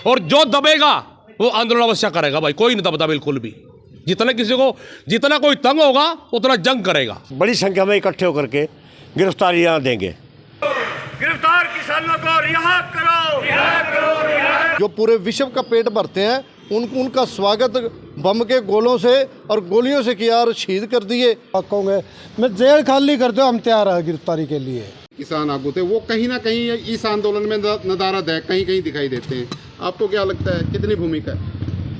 और जो दबेगा वो आंदोलन अवश्य करेगा भाई, कोई नहीं दबता बिल्कुल भी। जितना कोई तंग होगा उतना जंग करेगा। बड़ी संख्या में इकट्ठे होकर के गिरफ्तारियां देंगे। गिरफ्तार किसानों को रिहा करो, रिहा करो, रिहा करो। जो पूरे विश्व का पेट भरते हैं उनका स्वागत बम के गोलों से और गोलियों से किया और शहीद कर दिए। कहूँगे मैं जेल खाली कर दो, हम तैयार हैं गिरफ्तारी के लिए। किसान आगू थे वो कहीं ना कहीं इस आंदोलन में नदारद है, कहीं कहीं दिखाई देते हैं। आपको क्या लगता है कितनी भूमिका है?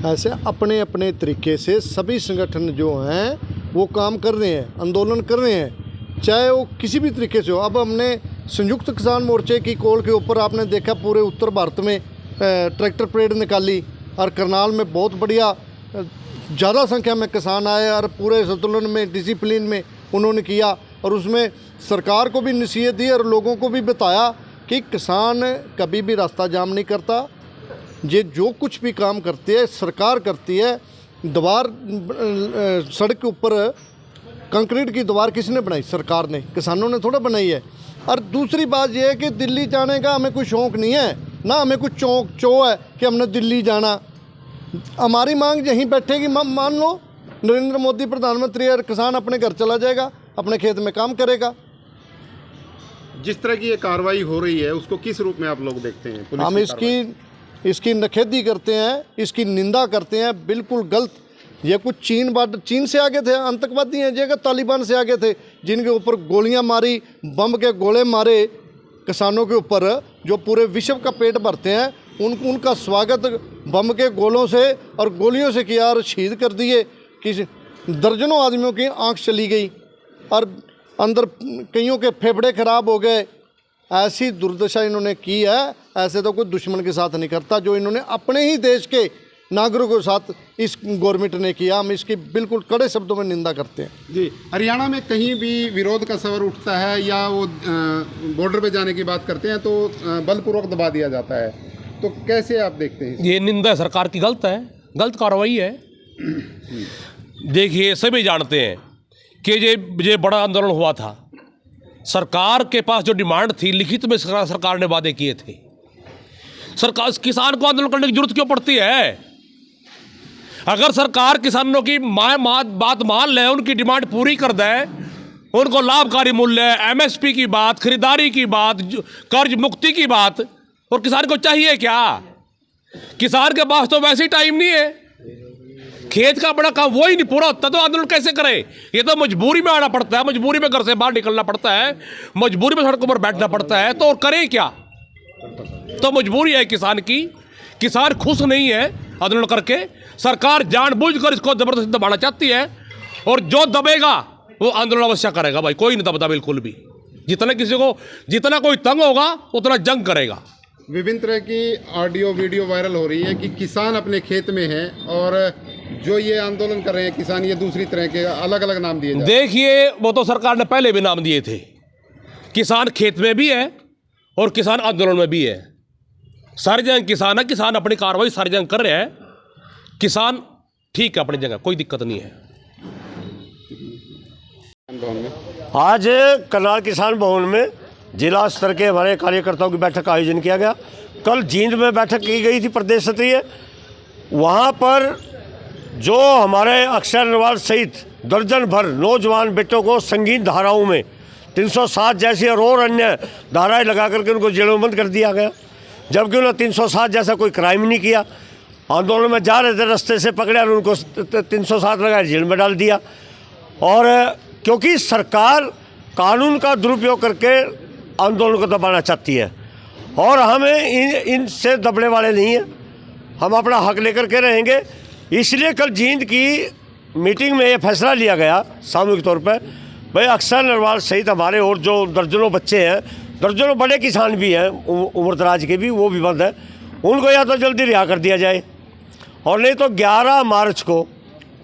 ऐसे अपने अपने तरीके से सभी संगठन जो हैं वो काम कर रहे हैं, आंदोलन कर रहे हैं, चाहे वो किसी भी तरीके से हो। अब हमने संयुक्त किसान मोर्चे की कॉल के ऊपर आपने देखा पूरे उत्तर भारत में ट्रैक्टर परेड निकाली और करनाल में बहुत बढ़िया ज़्यादा संख्या में किसान आए और पूरे संतुलन में डिसिप्लिन में उन्होंने किया। और उसमें सरकार को भी नसीहत दी और लोगों को भी बताया कि किसान कभी भी रास्ता जाम नहीं करता। ये जो कुछ भी काम करती है सरकार करती है। दीवार सड़क के ऊपर कंक्रीट की दीवार किसने बनाई? सरकार ने, किसानों ने थोड़ा बनाई है। और दूसरी बात यह है कि दिल्ली जाने का हमें कोई शौक़ नहीं है, ना हमें कुछ चो है कि हमने दिल्ली जाना। हमारी मांग यहीं बैठेगी। मान लो नरेंद्र मोदी प्रधानमंत्री और किसान अपने घर चला जाएगा, अपने खेत में काम करेगा। जिस तरह की ये कार्रवाई हो रही है उसको किस रूप में आप लोग देखते हैं? हम इसकी नखेदी करते हैं, इसकी निंदा करते हैं, बिल्कुल गलत। ये कुछ चीन से आगे थे, आतंकवादी हैं ये, तालिबान से आगे थे, जिनके ऊपर गोलियां मारी, बम के गोले मारे किसानों के ऊपर, जो पूरे विश्व का पेट भरते हैं उनका स्वागत बम के गोलों से और गोलियों से किया और शहीद कर दिए। कि दर्जनों आदमियों की आंख चली गई और अंदर कईयों के फेफड़े खराब हो गए। ऐसी दुर्दशा इन्होंने की है। ऐसे तो कोई दुश्मन के साथ नहीं करता जो इन्होंने अपने ही देश के नागरिकों के साथ इस गवर्नमेंट ने किया। हम इसकी बिल्कुल कड़े शब्दों में निंदा करते हैं। जी, हरियाणा में कहीं भी विरोध का स्वर उठता है या वो बॉर्डर पे जाने की बात करते हैं तो बलपूर्वक दबा दिया जाता है, तो कैसे आप देखते हैं? ये निंदा सरकार की गलत कार्रवाई है। देखिए, सभी जानते हैं कि ये बड़ा आंदोलन हुआ था। सरकार के पास जो डिमांड थी लिखित में सरकार ने वादे किए थे। सरकार किसान को आंदोलन करने की जरूरत क्यों पड़ती है? अगर सरकार किसानों की बात मान ले, उनकी डिमांड पूरी कर दे, उनको लाभकारी मूल्य, एमएसपी की बात, खरीदारी की बात, कर्ज मुक्ति की बात, और किसान को चाहिए क्या? किसान के पास तो वैसे ही टाइम नहीं है, खेत का बड़ा काम वो ही नहीं पूरा होता तो आंदोलन कैसे करे? ये तो मजबूरी में आना पड़ता है, मजबूरी में घर से बाहर निकलना पड़ता है, मजबूरी में सड़कों पर बैठना पड़ता है, तो और करें क्या? तो मजबूरी है किसान की। किसान खुश नहीं है आंदोलन करके। सरकार जानबूझकर इसको जबरदस्ती दबाना चाहती है, और जो दबेगा वो आंदोलन अवश्य करेगा भाई, कोई नहीं दबता बिल्कुल भी। जितना कोई तंग होगा उतना जंग करेगा। विभिन्न तरह की ऑडियो वीडियो वायरल हो रही है कि किसान अपने खेत में हैं और जो ये आंदोलन कर रहे हैं किसान, ये दूसरी तरह के अलग अलग नाम दिए जाते हैं। देखिए, वो तो सरकार ने पहले भी नाम दिए थे। किसान खेत में भी है और किसान आंदोलन में भी है। सारे जगह किसान है, किसान अपनी कार्रवाई सारी जगह कर रहे हैं। किसान ठीक है अपनी जगह, कोई दिक्कत नहीं है। आज करनाल किसान भवन में जिला स्तर के हमारे कार्यकर्ताओं की बैठक का आयोजन किया गया। कल जींद में बैठक की गई थी प्रदेश स्तरीय। वहाँ पर जो हमारे अक्षय अग्रवाल सहित दर्जन भर नौजवान बेटों को संगीन धाराओं में 307 जैसी और अन्य धाराएं लगा करके उनको जेलों में बंद कर दिया गया, जबकि उन्होंने 307 जैसा कोई क्राइम नहीं किया। आंदोलन में जा रहे थे, रास्ते से पकड़े और उनको 307 लगाए, जेल में डाल दिया। और क्योंकि सरकार कानून का दुरुपयोग करके आंदोलन को दबाना चाहती है और हमें इनसे दबने वाले नहीं हैं, हम अपना हक लेकर के रहेंगे। इसलिए कल जींद की मीटिंग में ये फैसला लिया गया सामूहिक तौर पर, भाई अक्षय अग्रवाल सहित हमारे और जो दर्जनों बच्चे हैं, दर्जनों बड़े किसान भी हैं उम्र दराज के भी, वो भी बंद है, उनको या तो जल्दी रिहा कर दिया जाए और नहीं तो 11 मार्च को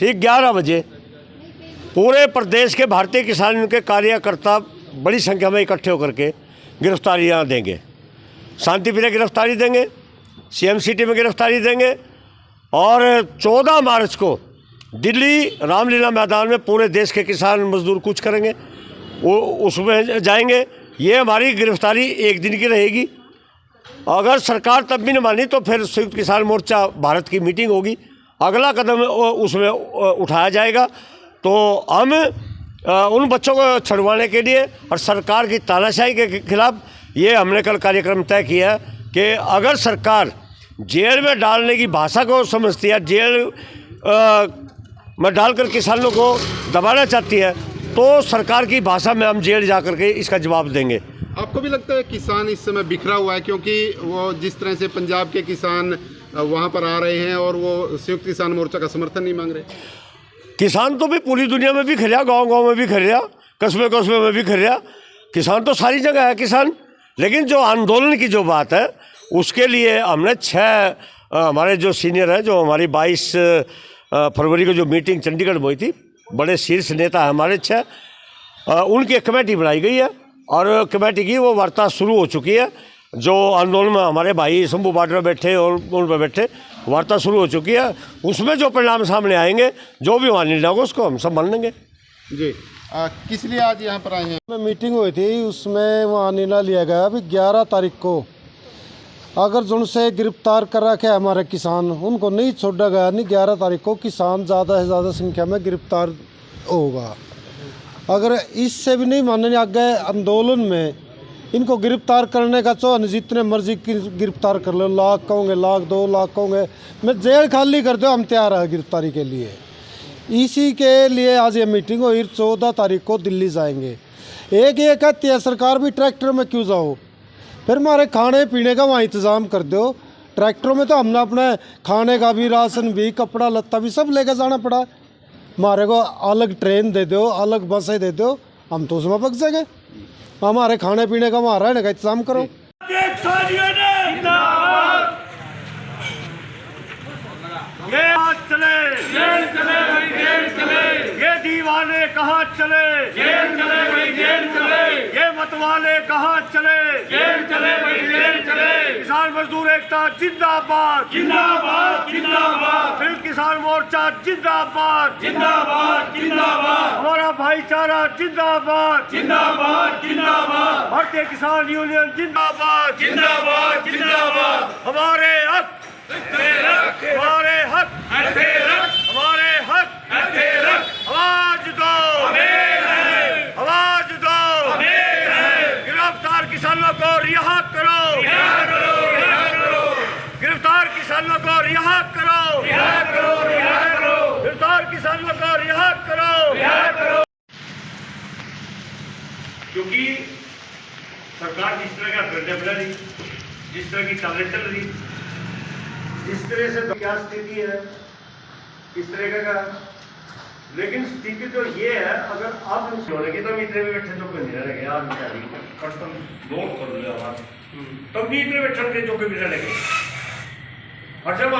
ठीक 11 बजे पूरे प्रदेश के भारतीय किसान यूनियन के कार्यकर्ता बड़ी संख्या में इकट्ठे होकर के गिरफ्तारियां देंगे। शांतिप्रिय गिरफ्तारी देंगे, सीएम सिटी में गिरफ्तारी देंगे और 14 मार्च को दिल्ली रामलीला मैदान में पूरे देश के किसान मजदूर कूच करेंगे, वो उसमें जाएंगे। ये हमारी गिरफ्तारी एक दिन की रहेगी अगर सरकार तब भी नहीं मानी तो फिर संयुक्त किसान मोर्चा भारत की मीटिंग होगी, अगला कदम उसमें उठाया जाएगा। तो हम उन बच्चों को छुड़वाने के लिए और सरकार की तानाशाही के खिलाफ ये हमने कल कार्यक्रम तय किया है कि अगर सरकार जेल में डालने की भाषा को समझती है, जेल में डालकर किसानों को दबाना चाहती है, तो सरकार की भाषा में हम जेल जा कर के इसका जवाब देंगे। आपको भी लगता है किसान इस समय बिखरा हुआ है, क्योंकि वो जिस तरह से पंजाब के किसान वहाँ पर आ रहे हैं और वो संयुक्त किसान मोर्चा का समर्थन नहीं मांग रहे? किसान तो भी पूरी दुनिया में भी खरिया, गांव-गांव में भी खरिया, कस्बे में भी खरिया, किसान तो सारी जगह है किसान। लेकिन जो आंदोलन की जो बात है उसके लिए हमने 6 हमारे जो सीनियर हैं, जो हमारी 22 फरवरी को जो मीटिंग चंडीगढ़ में हुई थी, बड़े शीर्ष नेता हैं हमारे 6, उनकी एक कमेटी बनाई गई है और कमेटी की वो वार्ता शुरू हो चुकी है। जो आंदोलन में हमारे भाई शंभू बार्डर बैठे और उन पर बैठे, वार्ता शुरू हो चुकी है। उसमें जो परिणाम सामने आएंगे, जो भी वहाँ निर्णय होगा, उसको हम सब मान लेंगे। जी, किस लिए आज यहाँ पर आए हैं? में मीटिंग हुई थी, उसमें वहाँ निर्णय लिया गया अभी 11 तारीख को अगर जिनसे गिरफ्तार कर रखे हमारे किसान, उनको नहीं छोड़ा गया, नहीं 11 तारीख को किसान ज़्यादा से ज़्यादा संख्या में गिरफ्तार होगा। अगर इससे भी नहीं मानने आगे आंदोलन में इनको गिरफ्तार करने का चौन जितने मर्जी गिरफ्तार कर लो, लाख कहोगे, लाख 2 लाख कहोगे, मैं जेल खाली कर दो, हम तैयार है गिरफ्तारी के लिए। इसी के लिए आज ये मीटिंग हुई। 14 तारीख को दिल्ली जाएंगे। एक ये कहती है सरकार भी ट्रैक्टर में क्यों जाओ, फिर हमारे खाने पीने का वहाँ इंतज़ाम कर दो। ट्रैक्टरों में तो हमने अपने खाने का भी, राशन भी, कपड़ा लत्ता भी सब लेकर जाना पड़ा। हमारे को अलग ट्रेन दे दो, अलग बसें दे दो, हम तो उसमें पक जाएंगे। हमारे खाने पीने का, वहाँ रहने का इंतजाम करो। ये हाथ चले, जेल चले भाई, जेल चले। ये दीवाने कहाँ चले, जेल चले भाई, जेल चले। ये मतवाले कहाँ चले, जेल चले भाई, जेल चले। किसान मजदूर एकता जिंदाबाद, जिंदाबाद, जिंदाबाद। संयुक्त किसान मोर्चा जिंदाबाद, जिंदाबाद, जिंदाबाद। हमारा भाईचारा जिंदाबाद, जिंदाबाद, जिंदाबाद। भारतीय किसान यूनियन जिंदाबाद, जिंदाबाद, जिंदाबाद। हमारे हक, हमारे हक, हमारे हक, आवाज दो, आवाज दो। गिरफ्तार किसानों को रिहा करो, गिरफ्तार किसानों को रिहा करो, गिरफ्तार किसानों को रिहा करो। क्योंकि सरकार जिस तरह का गड्ढा बना रही, जिस तरह की चालें चल रही, इस तरह से क्या स्थिति है, इस तरह का। लेकिन स्थिति तो ये है, अगर आप होने की तो इतने में बैठे जो नहीं लगे आज बेचारी कस्टम नोट कर लिया, तब भी इतने बैठे जो भी लगे। और जब